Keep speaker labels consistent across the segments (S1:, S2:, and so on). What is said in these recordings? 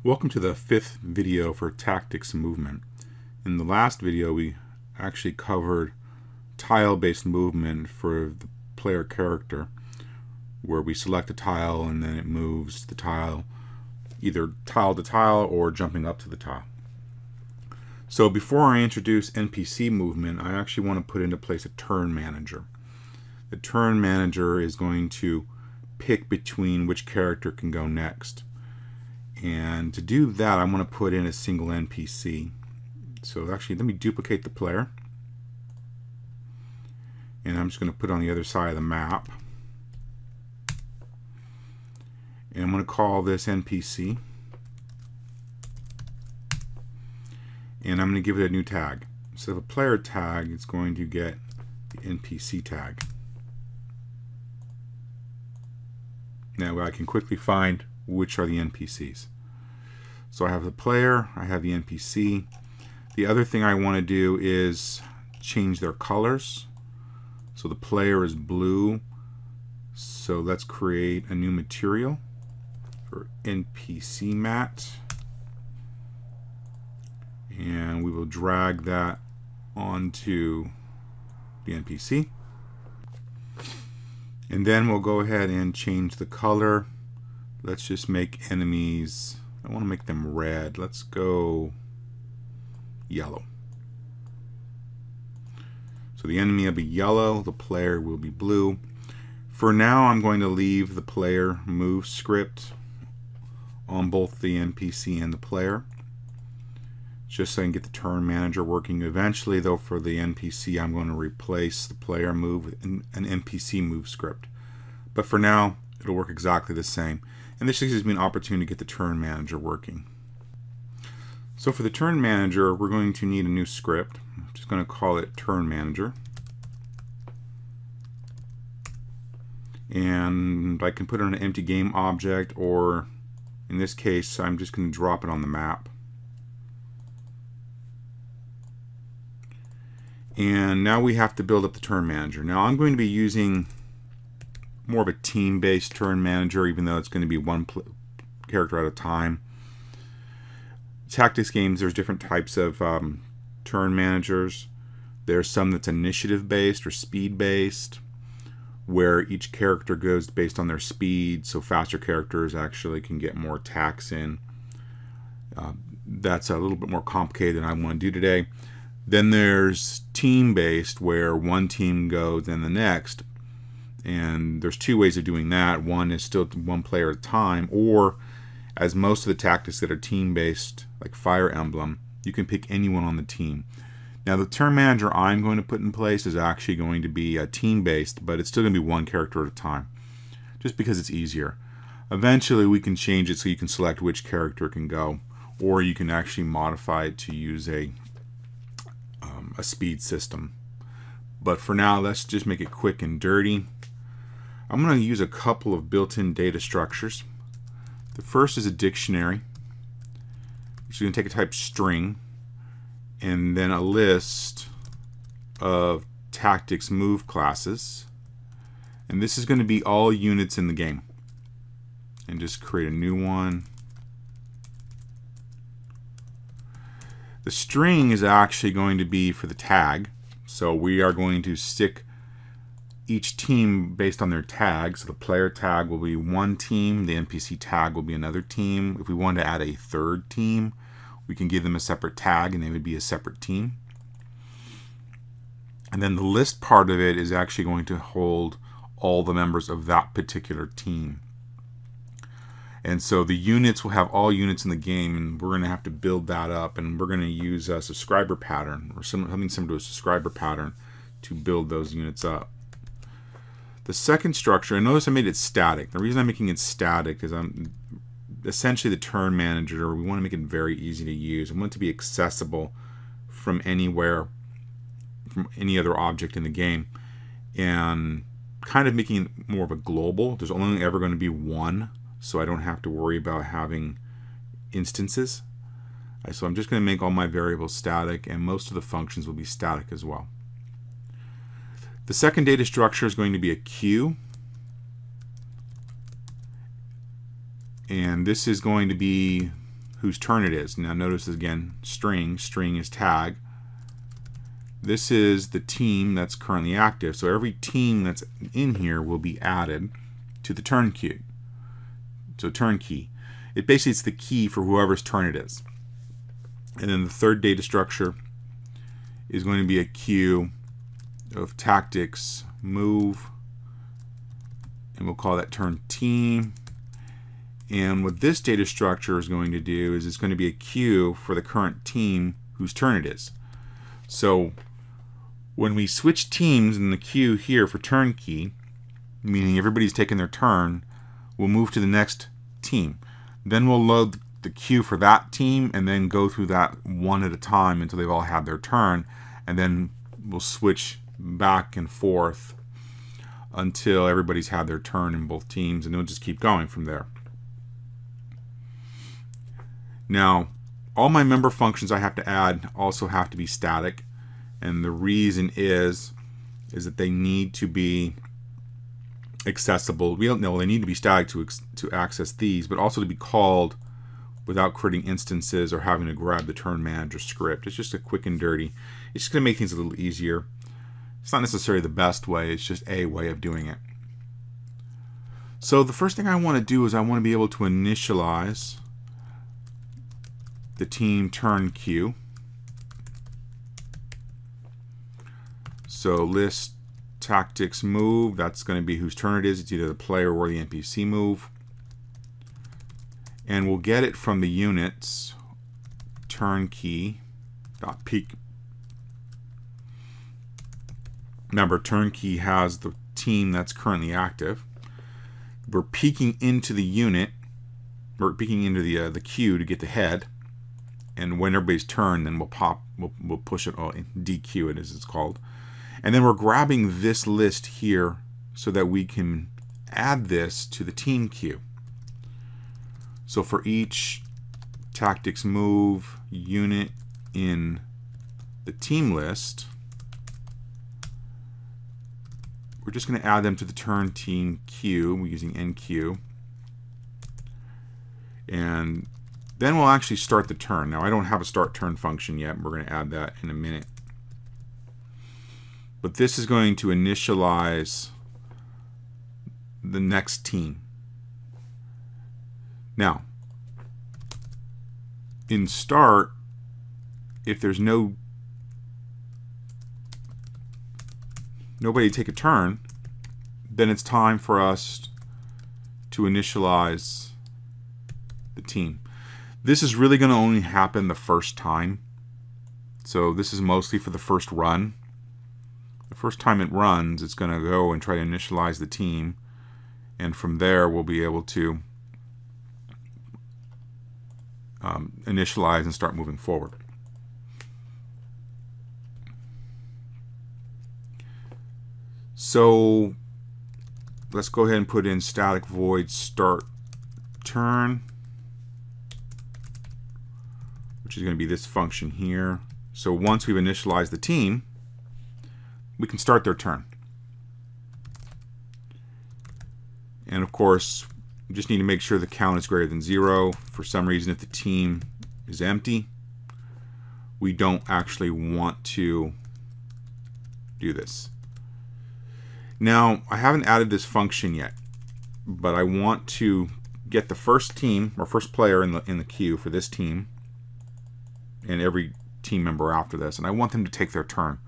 S1: Welcome to the fifth video for tactics movement. In the last video we actually covered tile-based movement for the player character, where we select a tile and then it moves the tile either tile to tile or jumping up to the tile. So before I introduce NPC movement, I actually want to put into place a turn manager. The turn manager is going to pick between which character can go next. And to do that, I want to put in a single NPC. So actually, let me duplicate the player. And I'm just going to put it on the other side of the map. And I'm going to call this NPC. And I'm going to give it a new tag. Instead of a player tag, it's going to get the NPC tag. Now I can quickly find which are the NPCs. So I have the player, I have the NPC. The other thing I want to do is change their colors. So the player is blue. So let's create a new material for NPC mat. And we will drag that onto the NPC. And then we'll go ahead and change the color. Let's just make enemies, I want to make them red. Let's go yellow. So the enemy will be yellow, the player will be blue. For now, I'm going to leave the player move script on both the NPC and the player, just so I can get the turn manager working. Eventually, though, for the NPC, I'm going to replace the player move with an NPC move script. But for now, it'll work exactly the same. And this gives me an opportunity to get the turn manager working. So for the turn manager, we're going to need a new script. I'm just going to call it turn manager. And I can put it on an empty game object, or in this case, I'm just going to drop it on the map. And now we have to build up the turn manager. Now I'm going to be using more of a team-based turn manager, even though it's going to be one character at a time. Tactics games, there's different types of turn managers. There's some that's initiative-based or speed-based, where each character goes based on their speed, so faster characters actually can get more attacks in. That's a little bit more complicated than I want to do today. Then there's team-based, where one team goes and the next. And there's two ways of doing that. One is still one player at a time, or as most of the tactics that are team-based, like Fire Emblem, you can pick anyone on the team. Now the turn manager I'm going to put in place is actually going to be team-based, but it's still going to be one character at a time, just because it's easier. Eventually we can change it so you can select which character can go, or you can actually modify it to use a speed system. But for now, let's just make it quick and dirty. I'm going to use a couple of built-in data structures. The first is a dictionary, which is going to take a type string, and then a list of tactics move classes. And this is going to be all units in the game. And just create a new one. The string is actually going to be for the tag. So we are going to stick each team based on their tag. So the player tag will be one team, the NPC tag will be another team. If we want to add a third team, we can give them a separate tag and they would be a separate team. And then the list part of it is actually going to hold all the members of that particular team. And so the units will have all units in the game, and we're going to have to build that up, and we're going to use a subscriber pattern or something similar to a subscriber pattern to build those units up. The second structure, and notice I made it static. The reason I'm making it static is I'm essentially the turn manager. We want to make it very easy to use. I want it to be accessible from anywhere, from any other object in the game, and kind of making it more of a global. There's only ever going to be one, so I don't have to worry about having instances. So I'm just going to make all my variables static, and most of the functions will be static as well. The second data structure is going to be a queue. And this is going to be whose turn it is. Now notice again, string is tag. This is the team that's currently active. So every team that's in here will be added to the turn queue. So turn key. It basically is the key for whoever's turn it is. And then the third data structure is going to be a queue of tactics move, and we'll call that turn team. And what this data structure is going to do is it's going to be a queue for the current team whose turn it is. So when we switch teams in the queue here for turn key, meaning everybody's taking their turn, we'll move to the next team. Then we'll load the queue for that team and then go through that one at a time until they've all had their turn, and then we'll switch back and forth until everybody's had their turn in both teams, and we'll just keep going from there. Now, all my member functions I have to add also have to be static, and the reason is that they need to be accessible. We don't know they need to be static to access these, but also to be called without creating instances or having to grab the turn manager script. It's just a quick and dirty. It's just going to make things a little easier. It's not necessarily the best way, it's just a way of doing it. So the first thing I want to do is I want to be able to initialize the team turn queue. So list tactics move, that's going to be whose turn it is. It's either the player or the NPC move. And we'll get it from the units turn key dot peek. Remember, turn key has the team that's currently active. We're peeking into the unit, we're peeking into the queue to get the head, and when everybody's turn, then we'll push it, or DQ it as it's called. And then we're grabbing this list here so that we can add this to the team queue. So for each tactics move unit in the team list, we're just going to add them to the turn team queue. We're using NQ. And then we'll actually start the turn. Now I don't have a start turn function yet. We're going to add that in a minute. But this is going to initialize the next team. Now, in start, if there's nobody take a turn, then it's time for us to initialize the team. This is really going to only happen the first time. So this is mostly for the first run. The first time it runs, it's going to go and try to initialize the team, and from there we'll be able to initialize and start moving forward. So let's go ahead and put in static void start turn, which is going to be this function here. So once we've initialized the team, we can start their turn. And of course, we just need to make sure the count is greater than 0. For some reason, if the team is empty, we don't actually want to do this. Now, I haven't added this function yet, but I want to get the first team or first player in the queue for this team and every team member after this, and I want them to take their turn.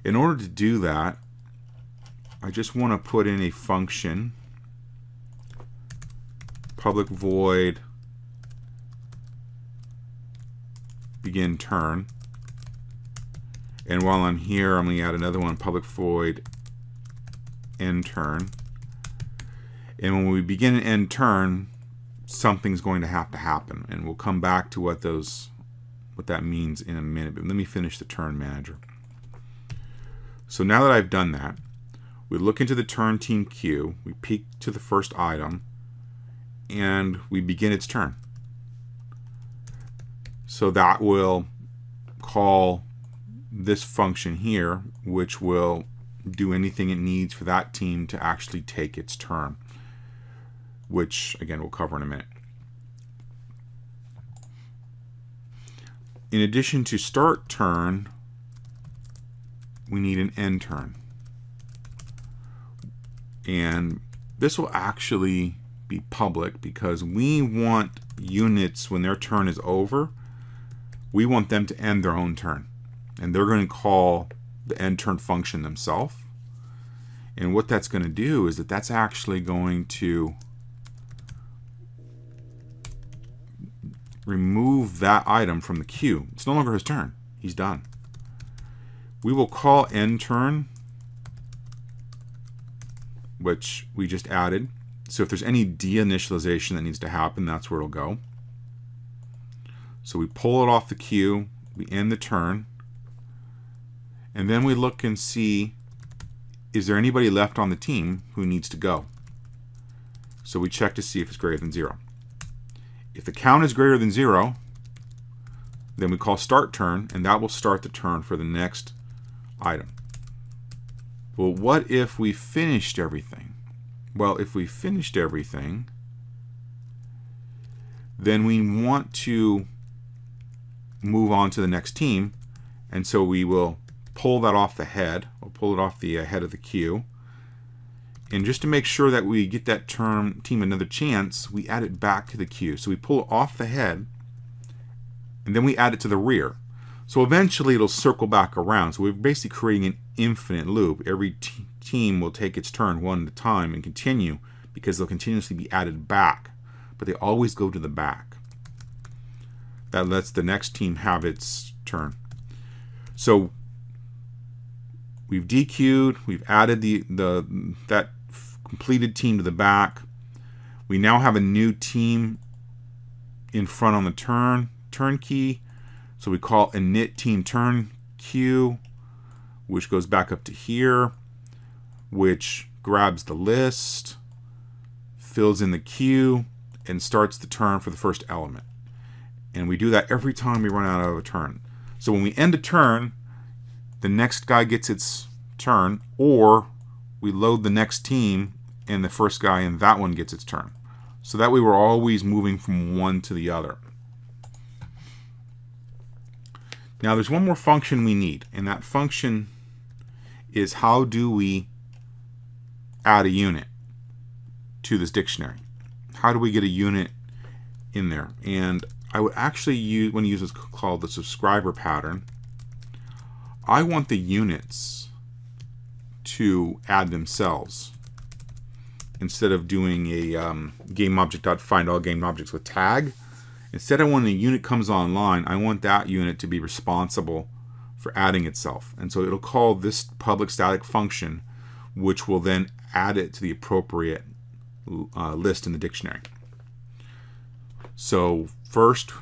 S1: In order to do that, I just want to put in a function, public void begin turn, and while I'm here, I'm going to add another one, public void end turn. And when we begin and end turn, something's going to happen, and we'll come back to what that means in a minute. But let me finish the turn manager. So now that I've done that, we look into the turn team queue, we peek to the first item, and we begin its turn. So that will call this function here, which will do anything it needs for that team to actually take its turn, which again we'll cover in a minute. in addition to start turn, we need an end turn. And this will actually be public because we want units, when their turn is over, we want them to end their own turn. And they're going to call the end turn function themselves. And what that's going to do is that that's actually going to remove that item from the queue. It's no longer his turn. He's done. We will call end turn, which we just added. So if there's any deinitialization that needs to happen, that's where it'll go. So we pull it off the queue, we end the turn, and then we look and see, is there anybody left on the team who needs to go? So we check to see if it's greater than 0. If the count is greater than 0, then we call start turn, and that will start the turn for the next item. Well, what if we finished everything? Well, if we finished everything, then we want to move on to the next team, and so we will pull that off the head. We'll pull it off the head of the queue. And just to make sure that we get that team another chance, we add it back to the queue. So we pull it off the head, and then we add it to the rear. So eventually it'll circle back around. So we're basically creating an infinite loop. Every team will take its turn one at a time and continue, because they'll continuously be added back. But they always go to the back. That lets the next team have its turn. So we've dequeued, we've added that completed team to the back. We now have a new team in front on the turn key. So we call init team turn queue, which goes back up to here, which grabs the list, fills in the queue, and starts the turn for the first element. And we do that every time we run out of a turn. So when we end a turn, the next guy gets its turn, or we load the next team and the first guy in that one gets its turn. So that way we're always moving from one to the other. Now there's one more function we need, and that function is how do we add a unit to this dictionary? How do we get a unit in there? And I would actually want to use what's called the subscriber pattern. I want the units to add themselves instead of doing a game object.find all game objects with tag. Instead of when a unit comes online, I want that unit to be responsible for adding itself. And so it'll call this public static function, which will then add it to the appropriate list in the dictionary. So first,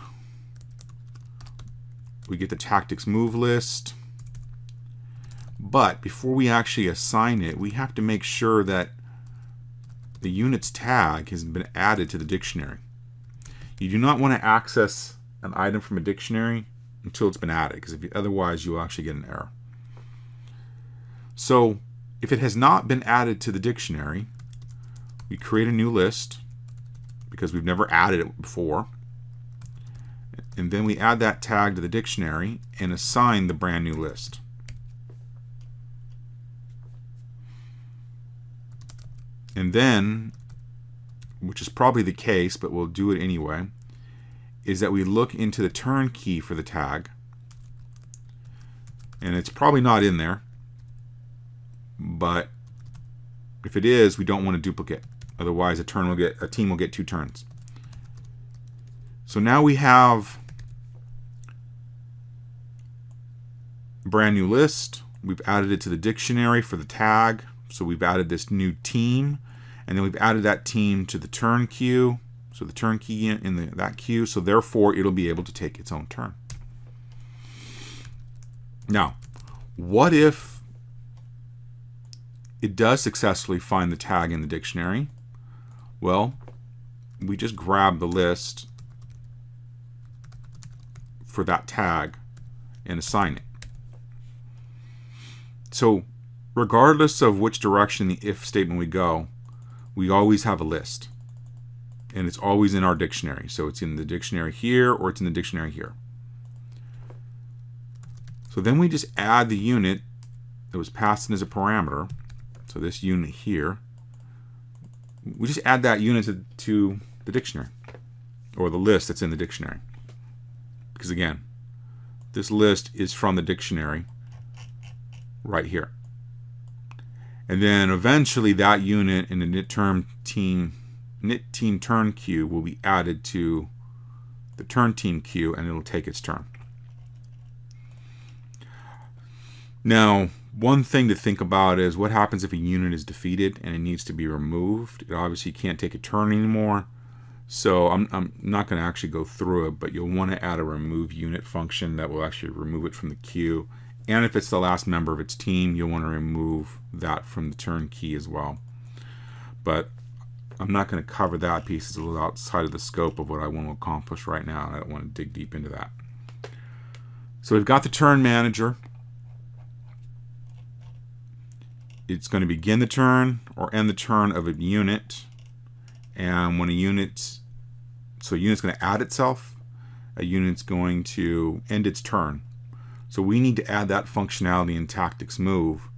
S1: we get the tactics move list. But before we actually assign it, we have to make sure that the units tag has been added to the dictionary. You do not want to access an item from a dictionary until it's been added, because otherwise you'll actually get an error. So if it has not been added to the dictionary, we create a new list because we've never added it before. And then we add that tag to the dictionary and assign the brand new list. And then, which is probably the case, but we'll do it anyway, is that we look into the turn key for the tag. And it's probably not in there, but if it is, we don't want to duplicate. Otherwise, a team will get 2 turns. So now we have a brand new list. We've added it to the dictionary for the tag. So we've added this new team, and then we've added that team to the turn queue. So the turn key in that queue. So therefore, it'll be able to take its own turn. Now, what if it does successfully find the tag in the dictionary? Well, we just grab the list for that tag and assign it. So regardless of which direction the if statement we go, we always have a list. And it's always in our dictionary. So it's in the dictionary here, or it's in the dictionary here. So then we just add the unit that was passed in as a parameter. So this unit here, we just add that unit to the dictionary, or the list that's in the dictionary. Because again, this list is from the dictionary right here. And then eventually that unit in the init team turn queue will be added to the turn team queue, and it'll take its turn. Now, one thing to think about is what happens if a unit is defeated and it needs to be removed. It obviously can't take a turn anymore. So I'm not going to actually go through it, but you'll want to add a remove unit function that will actually remove it from the queue. And if it's the last member of its team, you'll want to remove that from the turn key as well. But I'm not going to cover that piece. It's a little outside of the scope of what I want to accomplish right now. I don't want to dig deep into that. So we've got the turn manager. It's going to begin the turn or end the turn of a unit. And when a unit's going to add itself, a unit's going to end its turn. So we need to add that functionality in tactics move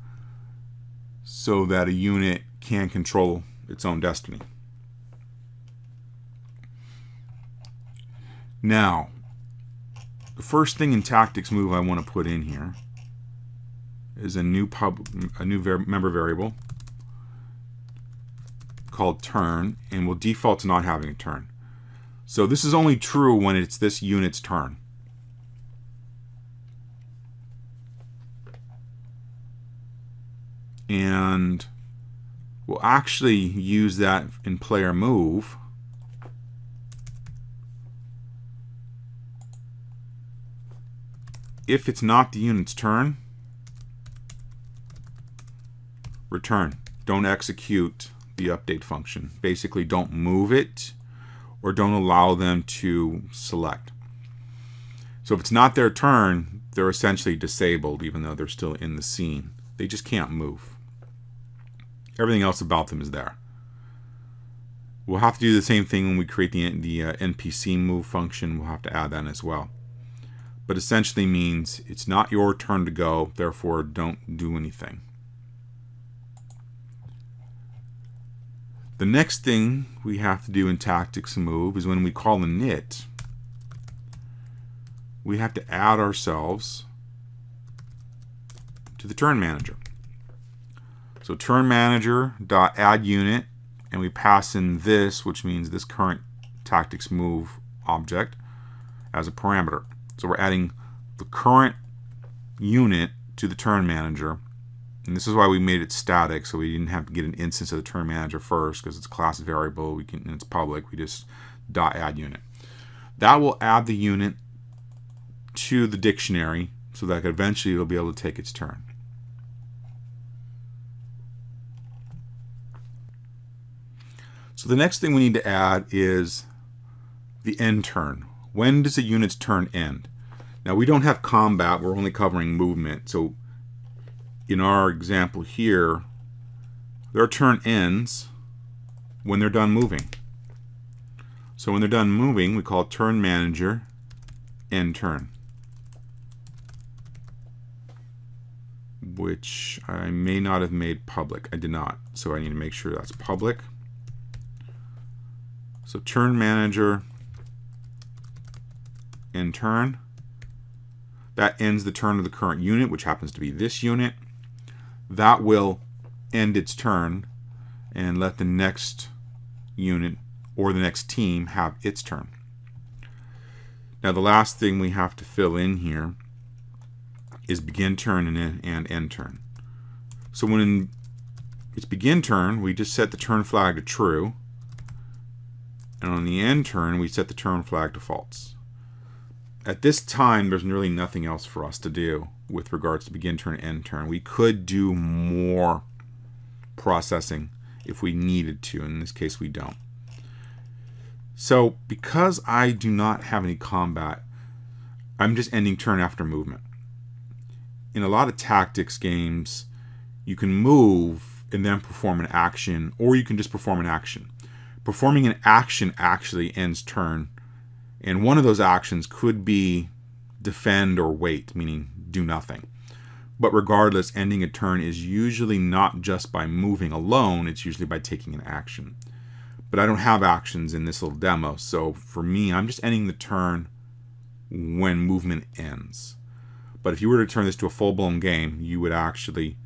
S1: so that a unit can control its own destiny. Now, the first thing in tactics move I want to put in here is a new member variable called turn, and will default to not having a turn. So this is only true when it's this unit's turn. And we'll actually use that in player move if it's not the unit's turn. Return. Don't execute the update function. Basically, don't move it or don't allow them to select. So if it's not their turn, they're essentially disabled even though they're still in the scene. They just can't move. Everything else about them is there. We'll have to do the same thing when we create the NPC move function. We'll have to add that as well. But essentially means it's not your turn to go, therefore don't do anything. The next thing we have to do in tactics move is when we call init, we have to add ourselves to the turn manager. So turn manager dot add unit, and we pass in this, which means this current tactics move object, as a parameter. So we're adding the current unit to the turn manager. And this is why we made it static, so we didn't have to get an instance of the turn manager first, because it's a class variable, and it's public. We just dot add unit. That will add the unit to the dictionary so that eventually it'll be able to take its turn. So the next thing we need to add is the end turn. When does a unit's turn end? Now we don't have combat, we're only covering movement. So in our example here, their turn ends when they're done moving. So when they're done moving, we call turn manager end turn, which I may not have made public. I did not, so I need to make sure that's public. So turn manager end turn, that ends the turn of the current unit, which happens to be this unit. That will end its turn and let the next unit or the next team have its turn. Now the last thing we have to fill in here is begin turn and end turn. So when it's begin turn, we just set the turn flag to true, and on the end turn we set the turn flag to false. At this time, there's really nothing else for us to do with regards to begin turn, end turn. We could do more processing if we needed to. In this case, we don't. So because I do not have any combat, I'm just ending turn after movement. In a lot of tactics games, you can move and then perform an action, or you can just perform an action. Performing an action actually ends turn. And one of those actions could be defend or wait, meaning do nothing. But regardless, ending a turn is usually not just by moving alone, it's usually by taking an action. But I don't have actions in this little demo, so for me, I'm just ending the turn when movement ends. But if you were to turn this to a full-blown game, you would actually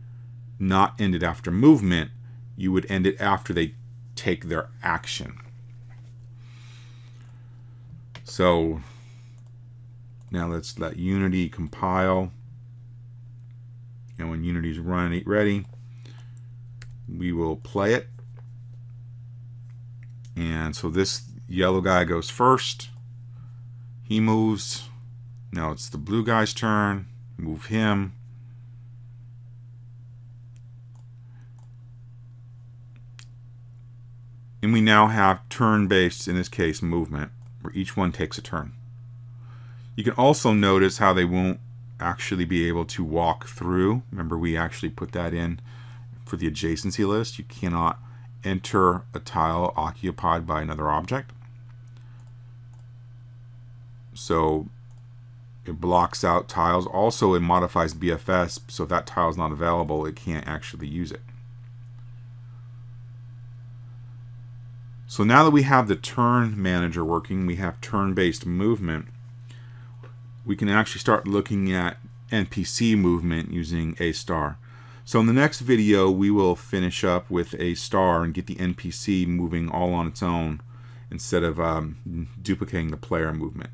S1: not end it after movement, you would end it after they take their action. So now let's let Unity compile. And when Unity's ready, we will play it. And so this yellow guy goes first. He moves. Now it's the blue guy's turn. Move him. And we now have turn-based, in this case, movement, where each one takes a turn. You can also notice how they won't actually be able to walk through. Remember, we actually put that in for the adjacency list. You cannot enter a tile occupied by another object. So it blocks out tiles. Also, it modifies BFS, so if that tile is not available, it can't actually use it. So now that we have the turn manager working, we have turn-based movement, we can actually start looking at NPC movement using A star. So in the next video, we will finish up with A star and get the NPC moving all on its own instead of duplicating the player movement.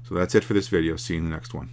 S1: So that's it for this video. See you in the next one.